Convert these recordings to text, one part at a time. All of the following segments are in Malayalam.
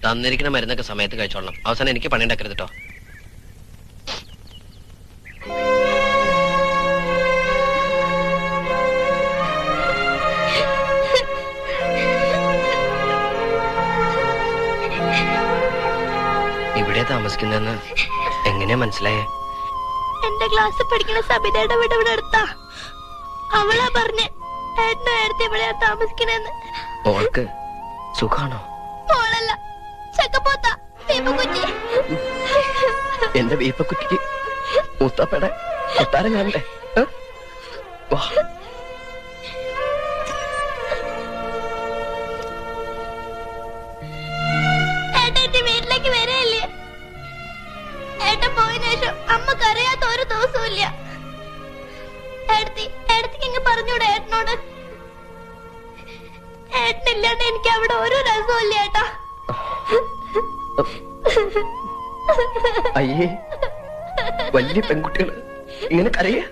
തന്നിരിക്കുന്ന മരുന്നൊക്കെ സമയത്ത് കഴിച്ചോളണം. അവസാനം എനിക്ക് പണി ഉണ്ടാക്കരുത് കേട്ടോ. ഇവിടെ താമസിക്കുന്നെന്ന് എങ്ങനെയാ മനസ്സിലായേ? എന്റെ ക്ലാസ്സിൽ പഠിക്കുന്ന സബിതയുടെ വീട് ഇവിടെ അടുത്താ. അവളാ പറഞ്ഞേ ഏട്ടനും ഏടത്തി ഇവിടെയാ താമസിക്കണെന്ന്. മോൾക്ക് സുഖാണോ? മോളല്ല, ചക്കപ്പോത്ത വീപ്പക്കുറ്റി. എന്റെ വീപ്പക്കുറ്റിക്ക് മൂത്തപ്പേടെ കൊട്ടാരം കാണണ്ടേ? ഏട്ടന്റെ വീട്ടിലേക്ക് വരെയല്ലേ? ഏട്ടൻ പോയതിനു ശേഷം അമ്മക്ക് അറിയാത്ത ഒരു ദിവസവും ഇല്ല. ഏടത്തിക്ക് ഇങ്ങ് പറഞ്ഞൂടെ ഏട്ടനോട്? ഏട്ടനില്ലാണ്ട് എനിക്ക് അവിടെ ഒരു രസവും ഇല്ല ഏട്ടാ. അയ്യേ, വലിയ പെൺകുട്ടികള് ഇങ്ങനെ കരയാ?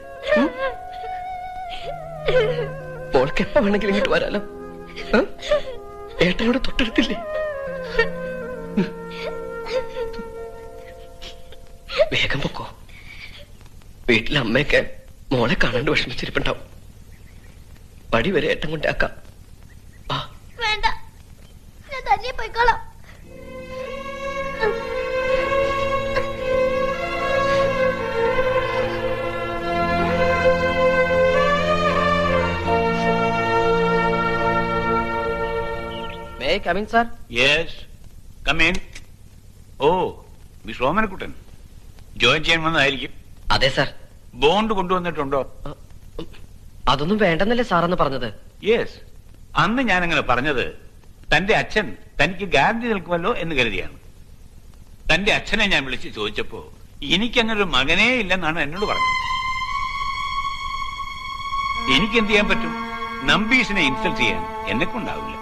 മോൾക്ക് എപ്പ വേണമെങ്കിലും ഇങ്ങോട്ട് വരാലോ. ഏട്ടനോട് തൊട്ടടുത്തില്ലേ? വേഗം പൊക്കോ. വീട്ടിലെ അമ്മയൊക്കെ മോളെ കാണാണ്ട് വിഷമിച്ചിരിപ്പുണ്ടാവും. പടി വരെ ഏട്ടൻ കൊണ്ടാക്കാം. വേണ്ട, ഞാൻ തന്നെ പോയിക്കോളാം. May I come in, sir? Yes, come in. ഓ, മിസ് ഓമനക്കുട്ടൻ ജോയിൻ ചെയ്യാൻ വന്നതായിരിക്കും. അതെ സാർ. ബോണ്ട് കൊണ്ടുവന്നിട്ടുണ്ടോ? അതൊന്നും വേണ്ടെന്നല്ലേ സാറെന്ന് പറഞ്ഞത്? യെസ്, അന്ന് ഞാൻ അങ്ങനെ പറഞ്ഞത് തന്റെ അച്ഛൻ തനിക്ക് ഗ്യാരണ്ടി നിൽക്കുമല്ലോ എന്ന് കരുതിയാണ്. തന്റെ അച്ഛനെ ഞാൻ വിളിച്ച് ചോദിച്ചപ്പോ എനിക്കങ്ങനെ ഒരു മകനേ ഇല്ലെന്നാണ് എന്നോട് പറഞ്ഞത്. എനിക്ക് എന്ത് ചെയ്യാൻ പറ്റും? നമ്പീസിനെ ഇൻസൾട്ട് ചെയ്യാൻ എന്നെ കൊണ്ടാവില്ല.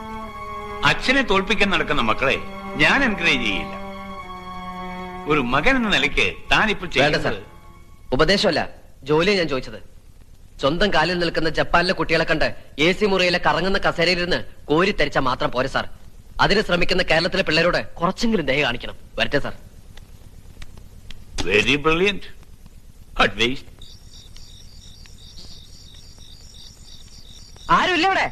അച്ഛനെ തോൽപ്പിക്കാൻ നടക്കുന്ന മക്കളെ ഞാൻ എൻകറേജ് ചെയ്യില്ല. ഒരു മകൻ എന്ന നിലയ്ക്ക് താനിപ്പോൾ ചെയ്യുന്നത് ഉപദേശമല്ല, ജോലിയാണ് ഞാൻ ചോദിച്ചത്. സ്വന്തം കാലിൽ നിൽക്കുന്ന ജപ്പാനിലെ കുട്ടികളെ കണ്ട് AC മുറിയിലെ കറങ്ങുന്ന കസേരയിലിരുന്ന് കോരി തരിച്ചാൽ മാത്രം പോരെ സാർ. അതിന് ശ്രമിക്കുന്ന കേരളത്തിലെ പിള്ളേരോട് കുറച്ചെങ്കിലും ദയ കാണിക്കണം. വരട്ടെ സാർ. Very brilliant advice. ആരുമില്ല ഇവിടെ?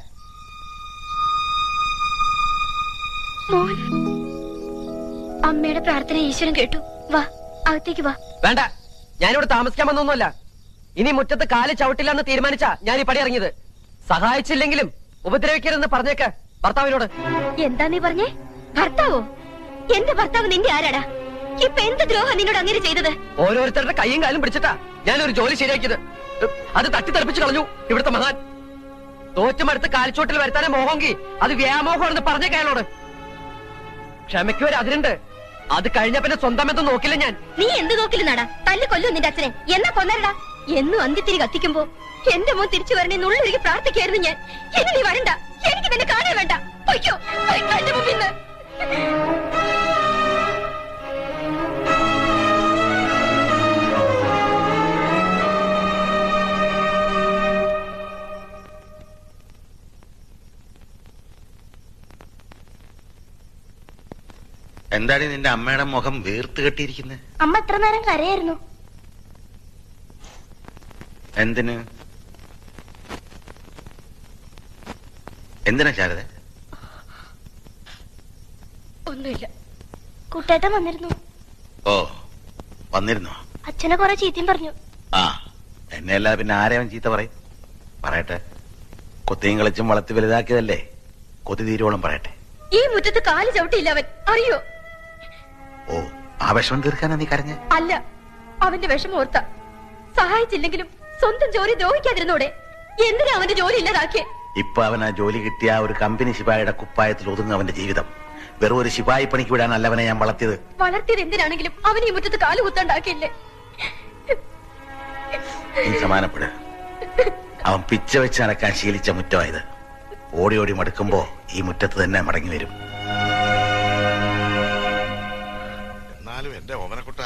അമ്മയുടെ പ്രാർത്ഥന ഈശ്വരൻ കേട്ടു. വാ, അകത്തേക്ക് വാ. വേണ്ട, ഞാനിവിടെ താമസിക്കാൻ വന്നൊന്നുമല്ല. ഇനി മുറ്റത്ത് കാല് ചവിട്ടില്ല എന്ന് തീരുമാനിച്ചാ ഞാൻ ഈ പടി ഇറങ്ങിയത്. സഹായിച്ചില്ലെങ്കിലും ഉപദ്രവിക്കരുതെന്ന് പറഞ്ഞേക്ക് ഭർത്താവിനോട്. എന്താ നീ പറഞ്ഞേ? ഭർത്താവോ? എന്റെ ഭർത്താവ് നിന്റെ ആരാടാ? ഇപ്പൊ എന്ത് ദ്രോഹം നിന്നോട് അങ്ങനെ ചെയ്തത്? ഓരോരുത്തരുടെ കൈയും കാലും പിടിച്ചിട്ടാ ഞാനൊരു ജോലി ശരിയാക്കിയത്. അത് തട്ടിത്തെറിപ്പിച്ച് കളഞ്ഞു ഇവിടുത്തെ മഹാൻ. തോറ്റുമടുത്ത് കാൽച്ചോട്ടിൽ വരുത്താനേ മോഹമെങ്കിൽ അത് വ്യാമോഹമാണെന്ന് പറഞ്ഞേക്ക് അയാളോട്. ക്ഷമയ്ക്ക് ഒരു അതിരുണ്ട്. അത് കഴിഞ്ഞ പിന്നെ സ്വന്തം എന്തും നോക്കില്ല ഞാൻ. നീ എന്ത് നോക്കില്ലെന്നാടാ? തല്ലു കൊല്ലു നിന്റെ അച്ഛനെ. എന്നാ കൊന്നരടാ? എന്നും അന്ത്യത്തിരി കത്തിക്കുമ്പോ എന്റെ മോൻ തിരിച്ചു വരണേ നുള്ളൊരുക്കി പ്രാർത്ഥിക്കായിരുന്നു ഞാൻ. ഇനി നീ വരണ്ട, എനിക്ക് നിന്നെ കാണാൻ വേണ്ട. പൊയ്ക്കോ, എന്റെ മുമ്പിൽ നിന്ന്. എന്താണ് നിന്റെ അമ്മയുടെ മുഖം വീർത്ത് കെട്ടിയിരിക്കുന്നത്? അമ്മ എത്ര നേരം കരയായിരുന്നു. എന്തിന്? എന്തിനാ ശാരദ? ഒന്നുമില്ല. കുട്ടേട്ടൻ വന്നിരുന്നു. ഓ, വന്നിരുന്നോ? അച്ഛനെ കുറെ ചീത്തയും പറഞ്ഞു. ആ, എന്നെ അല്ലാതെ പിന്നെ ആരെയും ചീത്ത പറയും? പറയട്ടെ. കൊത്തിയും കളിച്ചും വളർത്തി വലുതാക്കിയതല്ലേ, കൊത്തി തീരുവോളം പറയട്ടെ. ഈ മുറ്റത്ത് കാല് ചവിട്ടിയില്ല അവൻ, അറിയോ? ഓ, ആ വിഷമം തീർക്കാനാ നീ കരഞ്ഞ? അല്ല, അവന്റെ വിഷമം ഓർത്ത. സഹായിച്ചില്ലെങ്കിലും സ്വന്തം ജോലി ദ്രോഹിക്കാതിരുന്നോടെ. എന്തിനാ അവന്റെ ജോലി ഇല്ലാതാക്കിയേ? ഇപ്പൊ അവൻ ആ ജോലി കിട്ടിയ ഒരു കമ്പനി ശിപായിയുടെ കുപ്പായത്തിൽ ഒതുങ്ങും അവന്റെ ജീവിതം. വെറും ഒരു ശിപായി പണിക്ക് വിടാനല്ല അവനെ ഞാൻ വളർത്തിയത്. വളർത്തിയത് എന്തിനാണെങ്കിലും അവൻ ഈ മുറ്റത്ത് കാല് കുത്താണ്ടാക്കിയില്ലേ? നീ സമാനപ്പെട്. അവൻ പിച്ച വെച്ച് നടക്കാൻ ശീലിച്ച മുറ്റമായത്. ഓടി ഓടി മടുക്കുമ്പോ ഈ മുറ്റത്ത് തന്നെ മടങ്ങി വരും. എന്നാലും എന്റെ ഓമനക്കുട്ട,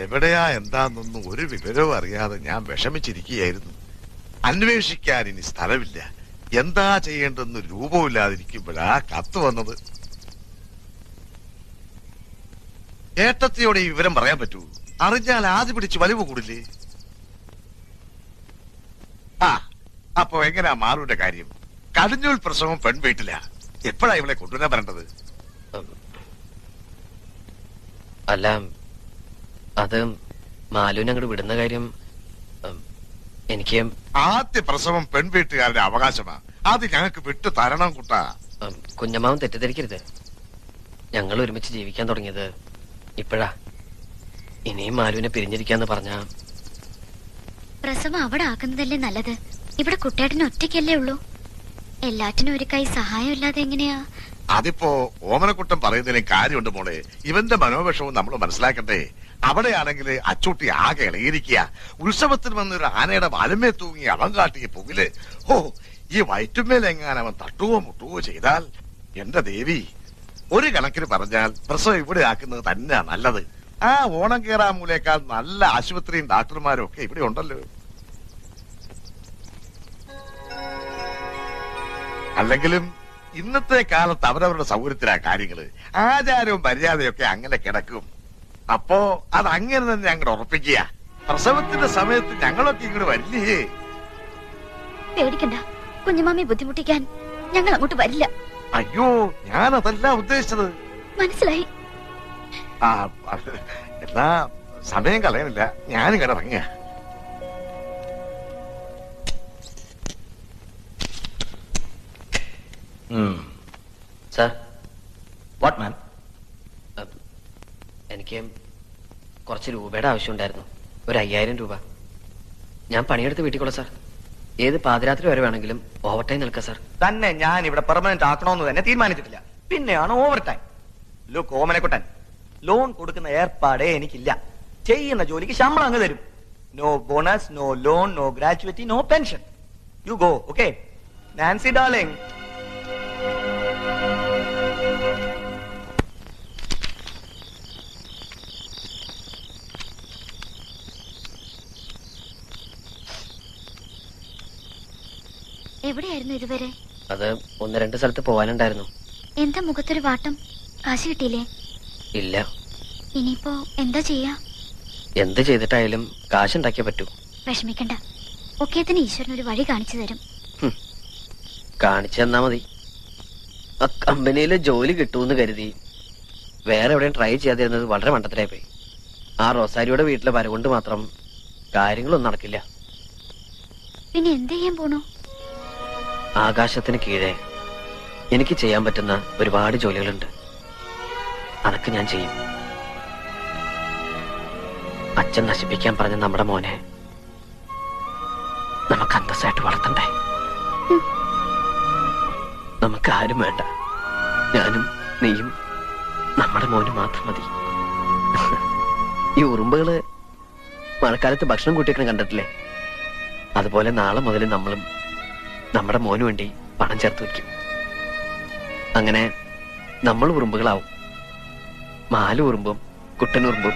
എവിടെയാ എന്താന്നൊന്നും ഒരു വിവരവും അറിയാതെ ഞാൻ വിഷമിച്ചിരിക്കുകയായിരുന്നു. അന്വേഷിക്കാൻ ഇനി സ്ഥലമില്ല. എന്താ ചെയ്യേണ്ടെന്ന് രൂപമില്ലാതിരിക്കുമ്പോഴാ കത്ത് വന്നത്. ഏട്ടത്തിയോട് ഈ വിവരം പറയാൻ പറ്റൂ? അറിഞ്ഞാൽ ആദ്യം പിടിച്ച് വലിവ് കൂടില്ലേ? ആ, അപ്പൊ എങ്ങനെയാ മാറുവിന്റെ കാര്യം? കടിഞ്ഞൂൽ പ്രസവം പെൺവീട്ടില. എപ്പോഴാ ഇവളെ കൊണ്ടുവരാൻ വരേണ്ടത്? അല്ല, അത് മാലുവിനെ അങ്ങോട്ട് വിടുന്ന കാര്യം എനിക്ക് ആദ്യ പ്രസവം പെൺവീട്ടുകാരുടെ അവകാശമാ. അത് ഞങ്ങൾക്ക് വിട്ടു തരണം കുട്ടാ. കുഞ്ഞമ്മാവൻ തെറ്റിദ്ധരിക്കരുത്. ഞങ്ങൾ ഒരുമിച്ച് ജീവിക്കാൻ തുടങ്ങിയത് ഇപ്പോഴാ. ഇനിയും മാലുവിനെ പിരിഞ്ഞിരിക്കാന്ന് പറഞ്ഞ പ്രസവം അവിടെ ആക്കുന്നതല്ലേ നല്ലത്. ഇവിടെ കുട്ടേട്ടന് ഒറ്റയ്ക്കല്ലേ ഉള്ളൂ. എല്ലാറ്റിനും ഒരു കൈ സഹായം ഇല്ലാതെ എങ്ങനെയാ? അതിപ്പോ ഓമനക്കുട്ടൻ പറയുന്നതിലും കാര്യമുണ്ട് മോളെ. ഇവന്റെ മനോവിഷവും നമ്മൾ മനസ്സിലാക്കണ്ടേ. അവിടെയാണെങ്കിൽ അച്ചൂട്ടി ആകെ ഇളകിയിരിക്കുക. ഉത്സവത്തിന് വന്നൊരു ആനയുടെ വലമേ തൂങ്ങി അവൻ കാട്ടിയ പുകില്. ഓ, ഈ വയറ്റുമേലെങ്ങാൻ അവൻ തട്ടുവോ മുട്ടുവോ ചെയ്താൽ എന്റെ ദേവി, ഒരു കണക്കിന് പറഞ്ഞാൽ പ്രസവം ഇവിടെ ആക്കുന്നത് തന്നെയാ നല്ലത്. ആ ഓണം കേറാമൂലേക്കാൾ നല്ല ആശുപത്രിയും ഡാക്ടർമാരും ഒക്കെ ഇവിടെ ഉണ്ടല്ലോ. അല്ലെങ്കിലും ഇന്നത്തെ കാലത്ത് അവരവരുടെ സൗകര്യത്തിലാ കാര്യങ്ങള്. ആചാരവും മര്യാദയൊക്കെ അങ്ങനെ കിടക്കും. അപ്പോ അത് അങ്ങനെ തന്നെ അങ്ങോട്ട് ഉറപ്പിക്കുക. പ്രസവത്തിന്റെ സമയത്ത് ഞങ്ങളൊക്കെ ഇങ്ങോട്ട് വരില്ലേ? പേടിക്കണ്ട, കുഞ്ഞുമാമി ബുദ്ധിമുട്ടിക്കാൻ ഞങ്ങൾ അങ്ങോട്ട് വരില്ല. അയ്യോ, ഞാനതല്ല ഉദ്ദേശിച്ചത്. മനസ്സിലായി. ആ, എന്നാ സമയം കളയാനില്ല, ഞാനിങ്ങനെ ഇറങ്ങിയ. Sir, what man? എനിക്ക് കുറച്ച് രൂപയുടെ ആവശ്യമുണ്ടായിരുന്നു. ഒരു 5000 രൂപ. ഞാൻ പണിയെടുത്ത് വീട്ടിൽ സാർ. ഏത് പാതിരാത്രി വരെ വേണമെങ്കിലും ഓവർ ടൈം നിൽക്കാം സാർ. തന്നെ ഞാൻ ഇവിടെ പെർമനന്റ് ആക്കണമെന്ന് തന്നെ തീരുമാനിച്ചിട്ടില്ല. പിന്നെയാണ് overtime. Look Omanakuttan, loan കൊടുക്കുന്ന ഏർപ്പാടേ എനിക്കില്ല. ചെയ്യുന്ന ജോലിക്ക് ശമ്പളം അങ്ങ് തരും. No bonus, no loan, no gratuity, no pension. You go. Okay Nancy darling. എവിടെയായിരുന്നു ഇതുവരെ? അത് 1-2 സ്ഥലത്ത് പോകാനുണ്ടായിരുന്നു. എന്താ മുഖത്തൊരു വാട്ടം? കാശ് കിട്ടിയില്ലേ? ഇല്ല. ഇനിയിപ്പോ എന്താ ചെയ്യാ? എന്ത് ചെയ്തിട്ടായാലും കാശുണ്ടാക്കിയേ പറ്റൂ. വിഷമിക്കണ്ട, ഒക്കേത്തിന് ഈശ്വരൻ ഒരു വഴി കാണിച്ചു തരും. കാണിച്ചു തന്നാ മതി. ആ കമ്പനിയിൽ ജോലി കിട്ടുമെന്ന് കരുതി വേറെ എവിടെയും ട്രൈ ചെയ്യാതിരുന്നത് വളരെ മണ്ടത്തിലായി പോയി. ആ റോസാരിയുടെ വീട്ടിലെ വരവുകൊണ്ട് മാത്രം കാര്യങ്ങളൊന്നും നടക്കില്ല. പിന്നെ എന്ത് ചെയ്യാൻ പോണു? ആകാശത്തിന് കീഴെ എനിക്ക് ചെയ്യാൻ പറ്റുന്ന ഒരുപാട് ജോലികളുണ്ട്. അതൊക്കെ ഞാൻ ചെയ്യും. അച്ഛൻ നശിപ്പിക്കാൻ പറഞ്ഞ നമ്മുടെ മോനെ നമുക്ക് അന്തസ്സായിട്ട് വളർത്തണ്ടേ? നമുക്ക് ആരും വേണ്ട. ഞാനും നീയും നമ്മുടെ മോനും മാത്രം മതി. ഈ ഉറുമ്പുകള് മഴക്കാലത്ത് ഭക്ഷണം കൂട്ടിയൊക്കെ കണ്ടിട്ടില്ലേ? അതുപോലെ നാളെ മുതൽ നമ്മളും നമ്മുടെ മോന് വേണ്ടി പണം ചേർത്ത് വയ്ക്കും. അങ്ങനെ നമ്മൾ ഉറുമ്പുകളാവും. മാലു ഉറുമ്പും കുട്ടനുറുമ്പും.